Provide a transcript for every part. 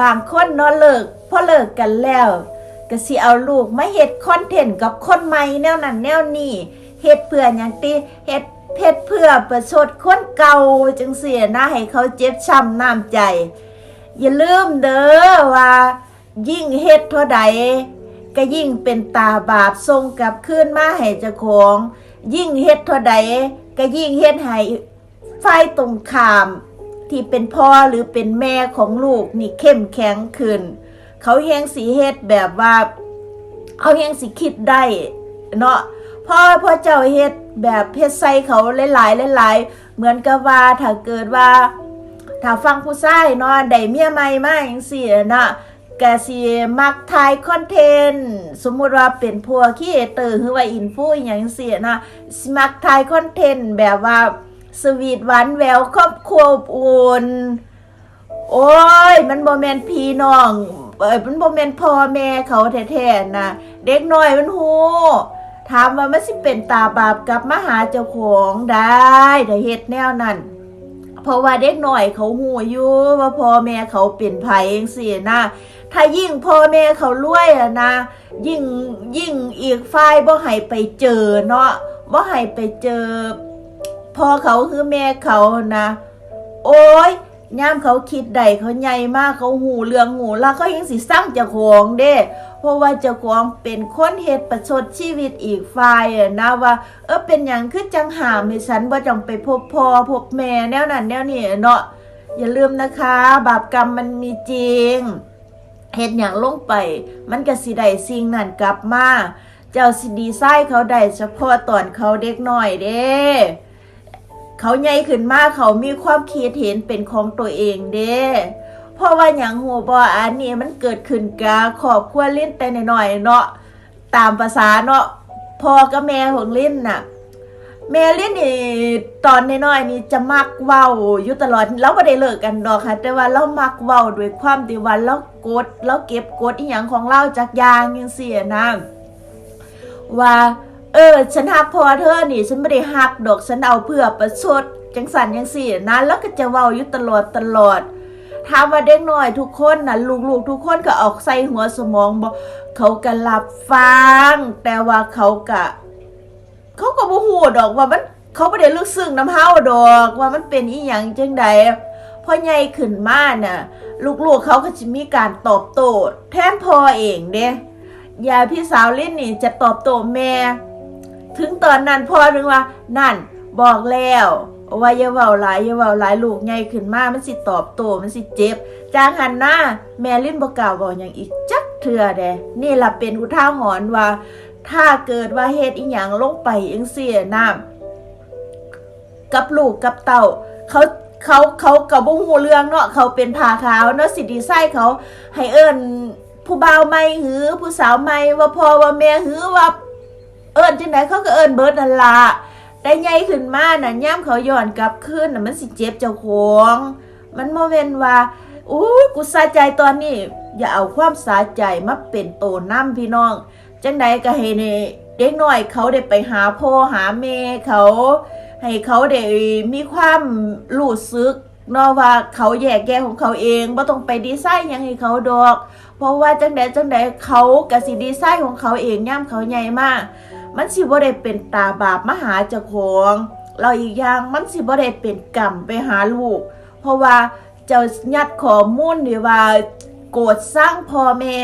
บางคนเนาะเลิกพอเลิกกันแล้วก็สิเอาลูกมาเฮ็ดคอนเทนต์กับคนใหม่แนวนั้นแนวนี้เฮ็ดเพื่อหยังติเฮ็ดเพื่อประชดคนเก่าจังซี่นะให้เขาเจ็บช้ำน้ำใจอย่าลืมเด้อว่ายิ่งเฮ็ดเท่าใดก็ยิ่งเป็นตาบาปส่งกลับคืนมาให้เจ้าของยิ่งเฮ็ดเท่าใดก็ยิ่งเฮ็ดให้ฝ่ายตรงข้ามที่เป็นพ่อหรือเป็นแม่ของลูกนี่เข้มแข็งขึ้นเขาแฮงสิเฮ็ดแบบว่าเขาแฮงสิคิดได้เนาะพ่อเจ้าเฮ็ดแบบเฮ็ดใส่เขาหลายๆเหมือนกับว่าถ้าเกิดว่าถ้าฟังผู้ชายเนาะได้เมียใหม่มาจังซี่นะก็สิมักถ่ายคอนเทนต์สมมุติว่าเป็นพวกครีเอเตอร์หรือว่าอินฟลูอหยังจังซี่นะสิมักถ่ายคอนเทนต์แบบว่าสวีทหวานแววครอบครัวอบอุ่นโอ้ยมันบ่แม่นพี่น้องมันบ่แม่นพ่อแม่เขาแท้ๆนะเด็กน้อยมันฮู้ถามว่ามันสิเป็นตาบาปกลับมาหาเจ้าของได้ถ้าเฮ็ดแนวนั้นเพราะว่าเด็กน้อยเขาฮู้อยู่ว่าพ่อแม่เขาเป็นไผจังซี่นะถ้ายิ่งพ่อแม่เขารวยอะนะยิ่งอีกฝ่ายบ่ให้ไปเจอเนาะบ่ให้ไปเจอพ่อเขาคือแม่เขานะโอ้ยยามเขาคิดได้เขาใหญ่มากเขาหูเรื่องหูแล้วเขายังสิสร้างเจ้าของเด้เพราะว่าเจ้าของเป็นคนเฮ็ดประชดชีวิตอีกฝ่ายนะว่าเป็นหยังคือจังหามให้ฉันบ่จังไปพบพ่อพบแม่แนวนั้นแนวนี้เนาะอย่าลืมนะคะบาปกรรมมันมีจริงเฮ็ดหยังลงไปมันก็สิได้สิ่งนั้นกลับมาเจ้าสิดีไซน์เขาได้เฉพาะตอนเขาเด็กน้อยเด้เขาใหญ่ขึ้นมาเขามีความคิดเห็นเป็นของตัวเองเด้เพราะว่าอย่างหัวบ่อันนี้มันเกิดขึ้นกับครอบครัวลิ้นแต่น้อยๆเนาะตามภาษาเนาะพ่อกับแม่ของลิ้นน่ะแม่ลิ้นนี่ตอนน้อยๆนี่จะมักเว้าอยู่ตลอดเราบ่ได้เลิกกันดอกค่ะแต่ว่าเรามักเว้าด้วยความที่ว่าเราเก็บกดอีหยังของเราจากอย่างจังซี่นะว่าฉันฮักพ่อเธอนี่ฉันไม่ได้ฮักดอกฉันเอาเพื่อประชดจังสันจังสี่นะแล้วก็จะเว้าอยู่ตลอดถามว่าเด็กน้อยทุกคนนะลูกทุกคนก็ออกใส่หัวสมองบอกเขาก็รับฟังแต่ว่าเขาก็บ่ฮู้ดอกว่ามันเขาไม่ได้ลึกซึ้งน้ำเฮาดอกว่ามันเป็นอีหยังจังใดพอใหญ่ขึ้นมาน่ะลูกเขาก็จะมีการตอบโต้แทนพ่อเองเด้ยายพี่สาวลิ้นนี่จะตอบโต้แม่ถึงตอนนั้นพ่อถึงว่านั่นบอกแล้วว่าอย่าเว้าหลายลูกใหญ่ขึ้นมามันสิตอบโต้มันสิเจ็บจางหันหน้าแม่ลิ้นบ่กล้าเว้าหยังอีกจักเทื่อเด้นี่ล่ะเป็นอุทาหรณ์ว่าถ้าเกิดว่าเฮ็ดอีหยังลงไปจังซี่นะกับลูกกับเต้าเขาก็บ่ฮู้เรื่องเนาะเขาเป็นผ้าขาวเนาะสิดีไซน์เขาให้เอิ้นผู้บ่าวใหม่หือผู้สาวใหม่ว่าพ่อว่าแม่หือว่าจังได๋เขาก็เอิ้นเบิดนั่นล่ะแต่ใหญ่ขึ้นมาน่ะยามเขาย้อนกลับคืนน่ะมันสิเจ็บเจ้าของมันบ่แม่นว่ากูสะใจตอนนี้อย่าเอาความสะใจมาเป็นโตนำพี่น้องจังได๋ก็ให้นี่เด็กน้อยเขาได้ไปหาพ่อหาแม่เขาให้เขาได้มีความรู้สึกเนาะว่าเขาแยกแยะของเขาเองบ่ต้องไปดีไซน์หยังให้เขาดอกเพราะว่าจังใดเขาก็สิดีไซน์ของเขาเองย่ำเขาใหญ่มากมันสิบ่ได้เป็นตาบาปมาหาเจ้าของเราอีกอย่างมันสิบ่ได้เป็นกรรมไปหาลูกเพราะว่าเจ้ายัดข้อมูลที่ว่าโกรธสร้างพ่อแม่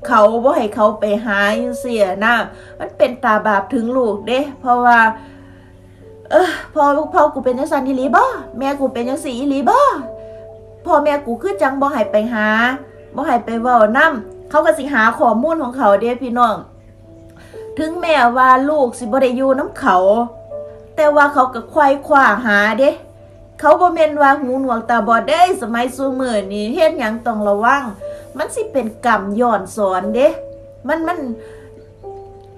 เขาบ่ให้เขาไปหาจังซี่นะมันเป็นตาบาปถึงลูกเด้เพราะว่าพ่อกูเป็นจังซั่นอีหลีบ่แม่กูเป็นจังซี่อีหลีบ่พ่อแม่กูคือจังบ่ให้ไปหาบ่ให้ไปเว้านำเขาก็สิหาข้อมูลของเขาเด้พี่น้องถึงแม้ว่าลูกสิบ่ได้อยู่นำเขาแต่ว่าเขาก็ไขว่คว้าหาเด้เขาบ่แม่นว่าหูหนวกตาบอดเด้สมัยซุมื้อนี้เฮ็ดหยังต้องระวังมันสิเป็นกรรมย้อนสอนเด้มัน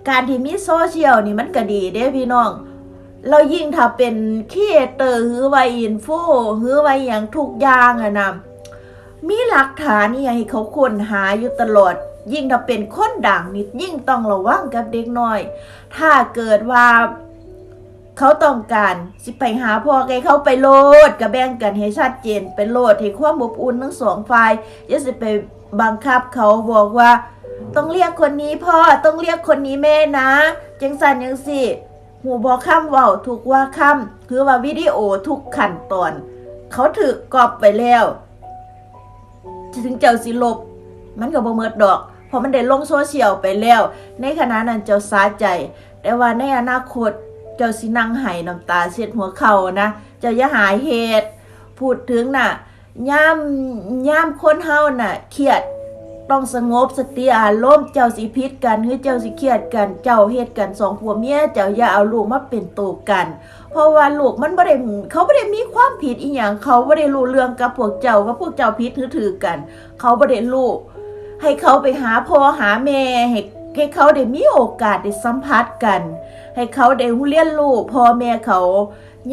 การที่มีโซเชียลนี่มันก็ดีเด้พี่น้องเรายิ่งถ้าเป็นครีเอเตอร์หรือว่าอินฟูหรือว่าอย่างทุกอย่างนะมีหลักฐานนี่ให้เขาค้นหาอยู่ตลอดยิ่งถ้าเป็นคนดังนี่ยิ่งต้องระวังกับเด็กน้อยถ้าเกิดว่า เขาต้องการสิไปหาพ่อให้เขาไปโลดก็แบ่งกันให้ชัดเจนไปโลดให้ความอบอุ่นทั้งสองฝ่ายอย่าสิไปบังคับเขาบอกว่าต้องเรียกคนนี้พ่อต้องเรียกคนนี้แม่นะจังซั่นจังซี่หูบอกคำเว้าทุกว่าคำคือว่าวิดีโอทุกขั้นตอนเขาถือกอบไปแล้วถึงเจ้าสิลบมันก็บ่หมดดอกเพราะมันได้ลงโซเชียลไปแล้วในขณะนั้นเจ้าสาใจแต่ว่าในอนาคตเจ้าสินั่งไห้น้ำตาเช็ดหัวเข่านะเจ้าอย่าหาเหตุพูดถึงน่ะย่ามคนเฮาน่ะเครียดต้องสงบสติอารมณ์เจ้าสิพิษกันหรือเจ้าสิเครียดกันเจ้าเฮ็ดกันสองผัวเมียเจ้าอย่าเอาลูกมาเป็นตัวกันเพราะว่าลูกมันบ่ได้เขาบ่ได้มีความผิดอีหยังเขาบ่ได้รู้เรื่องกับพวกเจ้าว่าพวกเจ้าผิดหรือถือกันเขาบ่ได้รู้ให้เขาไปหาพ่อหาแม่ให้เขาได้มีโอกาสได้สัมผัสกันให้เขาได้เรียนรู้พ่อแม่เขา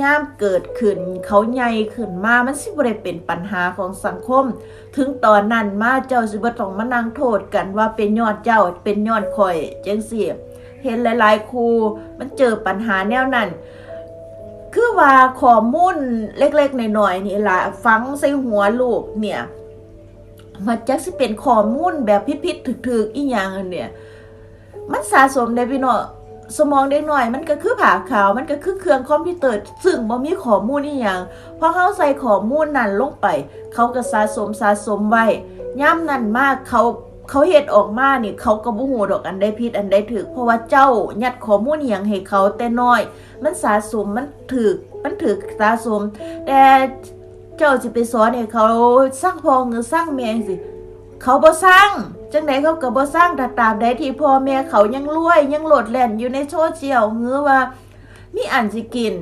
ย่ามเกิดขึ้นเขาใหญ่ขึ้นมามันสิบ่ได้เป็นปัญหาของสังคมถึงตอนนั้นมาเจ้าสิบ่ต้องมานั่งโทษกันว่าเป็นย้อนเจ้าเป็นย้อนข่อยจังซี่เห็นหลายๆครูมันเจอปัญหาแนวนั้นคือว่าข้อมูลเล็กๆน้อยๆนี่ล่ะฝังใส่หัวลูกเนี่ยมันจักสิเป็นข้อมูลแบบผิดๆถึกๆอีหยังเนี่ยมันสะสมได้พี่น้องสมองเด็กน้อยมันก็คือผ่าขาวมันก็คือเครื่องคอมพิวเตอร์ซึ่งบ่มีข้อมูลอีหยังพอเฮาใส่ข้อมูลนั้นลงไปเขาก็สะสมไว้ย่ำนั้นมากเขาเฮ็ดออกมานี่เขาก็บ่ฮู้ดอกอันใดผิดอันใดถูกเพราะว่าเจ้ายัดข้อมูลอีหยังให้เขาแต่น้อยมันสะสมมันถูกสะสมแต่เจ้าสิไปสอนให้เขาสร้างพ่อหรือสร้างแม่สิเขาบ่สร้างจังไดเขาก็บ่สร้างตราบใดที่พ่อแม่เขายังรวยยังโลดแล่นอยู่ในโซเชียลหรือว่ามีอันสิกิน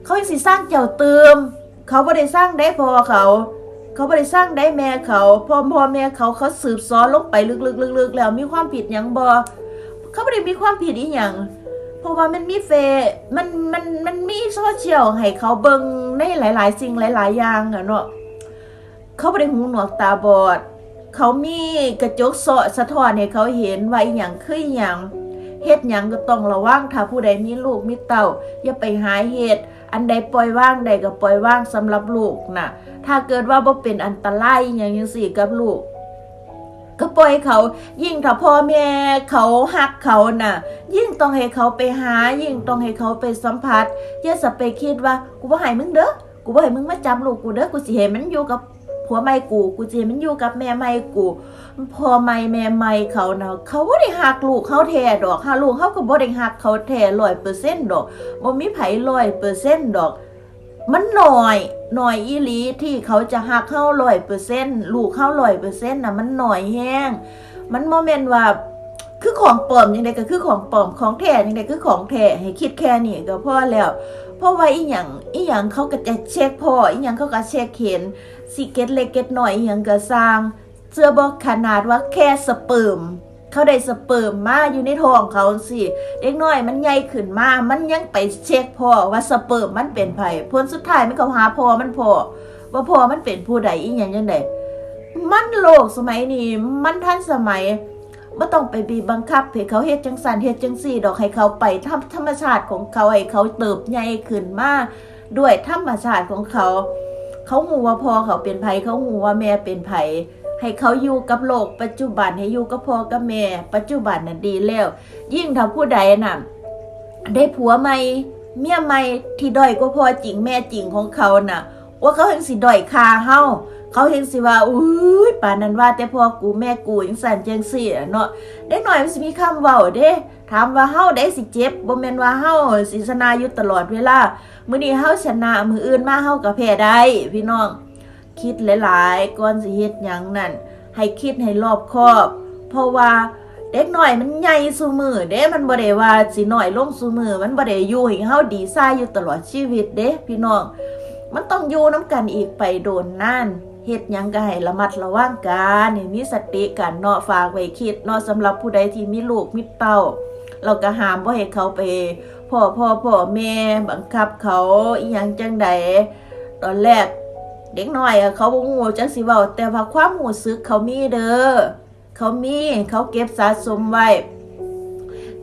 เขาสิสร้างเจ้าเติมเขาบ่ได้สร้างได้พ่อเขาบ่ได้สร้างได้แม่เขาพ่อแม่เขาสืบซ้อนลงไปลึกๆแล้วมีความผิดหยังบ่เขาบ่ได้มีความผิดอีหยังเพราะว่ามันมีมันมีโซเชียลให้เขาเบิ่งในหลายๆสิ่งหลายๆอย่างอ่ะเนาะเขาบ่ได้หูหนวกตาบอดเขามีกระจกสะท้อนให้เขาเห็นว่าอีหยังคืออีหยังเฮ็ดหยังก็ต้องระวังถ้าผู้ใดมีลูกมีเต้าอย่าไปหาเฮ็ดอันใดปล่อยว่างใดก็ปล่อยว่างสำหรับลูกน่ะถ้าเกิดว่าบ่เป็นอันตรายอีหยังจังซี่กับลูกก็ปล่อยเขายิ่งถ้าพ่อแม่เขาฮักเขาน่ะยิ่งต้องให้เขาไปหายิ่งต้องให้เขาไปสัมผัสอย่าสะไปคิดว่ากูบ่ให้มึงเด้อกูบ่ให้มึงมาจับลูกกูเด้อกูสิให้มันอยู่กับผัวใหม่กูสิมันอยู่กับแม่ใหม่กูพ่อใหม่แม่ใหม่เขานะเขาบ่ได้ฮักลูกเขาแท้ดอกหาลูกเขาก็บ่ได้ฮักเขาแท้ 100% ดอกบ่มีไผ 100% ดอกมันน้อยอีหลีที่เขาจะฮักเฮา 100% ลูกเฮา 100% น่ะมันน้อยแฮงมันบ่แม่นว่าคือของปลอมจังได๋ก็คือของปลอมของแท้จังได๋คือของแท้ให้คิดแค่นี้ก็พอแล้วเพราะว่าอีหยังเขาก็จะเช็คพ่ออีหยังเขาก็เช็คเห็นสิเก็ดเล็กเก็ดน้อยอีหยังก็สร้างเสื้อบ่ขนาดว่าแค่สเปิร์มเขาได้สเปิร์มมาอยู่ในท้องเขาสิเด็กน้อยมันใหญ่ขึ้นมามันยังไปเช็คพ่อว่าสเปิร์มมันเป็นไผผลสุดท้ายมันก็หาพ่อมันพ่อว่าพ่อมันเป็นผู้ใดอีหยังจังได๋มันโลกสมัยนี้มันทันสมัยบ่ต้องไปบีบบังคับให้เขาเฮ็ดจังซั่นเฮ็ดจังซี่ดอกให้เขาไปธรรมชาติของเขาให้เขาเติบใหญ่ขึ้นมาด้วยธรรมชาติของเขาฮู้ว่าพ่อเขาเป็นไผเขาฮู้ว่าแม่เป็นไผให้เขาอยู่กับโลกปัจจุบันให้อยู่กับพ่อกับแม่ปัจจุบันน่ะดีแล้วยิ่งถ้าผู้ใดน่ะได้ผัวใหม่เมียใหม่ที่ด้อยกว่าพ่อจริงแม่จริงของเขาน่ะว่าเขาเห็นสิด้อยค่าเฮาเขาเห็นสิว่าอุ้ยป่านนั้นว่าแต่พ่อกูแม่กูจังซั่นจังซี่เนาะเด็กน้อยมันสิมีคำเว้าเด้ถามว่าเฮาได้สิเจ็บบ่แม่นว่าเฮาสิชนะอยู่ตลอดเวลามื้อนี้เฮาชนะมื้ออื่นมาเฮาก็แพ้ได้พี่น้องคิดหลายๆก่อนสิเฮ็ดหยังนั่นให้คิดให้รอบคอบเพราะว่าเด็กน้อยมันใหญ่ซุมื้อเด้มันบ่ได้ว่าสิน้อยลงซุมื้อมันบ่ได้อยู่ให้เฮาดีซ่าอยู่ตลอดชีวิตเด้พี่น้องมันต้องอยู่นํกันอีกไปโดนนานเฮ็ดหยังก็ให้ระมัดระวังกันให้มีสติกันเนาะฝากไว้คิดเนาะสำหรับผู้ใดที่มีลูกมีเต้าเราก็ห้ามบ่ให้เขาไปพ่อแม่บังคับเขาอีหยังจังใดตอนแรกเด็กน้อยเขาบ่ฮู้จักสิเว้าแต่ว่าความรู้สึกเขามีเด้อเขาเก็บสะสมไว้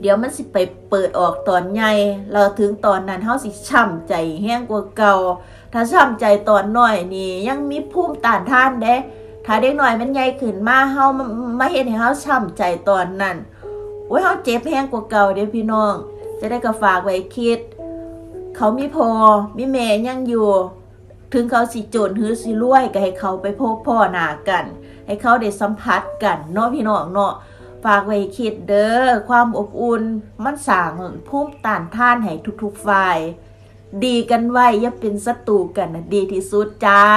เดี๋ยวมันสิไปเปิดออกตอนใหญ่เราถึงตอนนั้นเฮาสิช้ำใจแห้งกว่าเก่าถ้าช้ำใจตอนน้อยนี่ยังมีภูมิต้านทานเด้ถ้าเด็กน้อยมันใหญ่ขึ้นมาเฮามาเฮ็ดให้เฮาช้ำใจตอนนั้นโอ้ยเฮาเจ็บแห้งกว่าเก่าเด้พี่น้องจะได้ก็ฝากไว้คิดเขามีพ่อมีแม่ยังอยู่ถึงเขาสิจนหรือสิรวยก็ให้เขาไปพบพ่อหน้ากันให้เขาได้สัมผัสกันเนาะพี่น้องเนาะฝากไว้คิดเด้อความอบอุ่นมันสร้างภูมิต้านทานให้ทุกๆฝ่ายดีกันไว้อย่าเป็นศัตรูกันนะดีที่สุดจ้า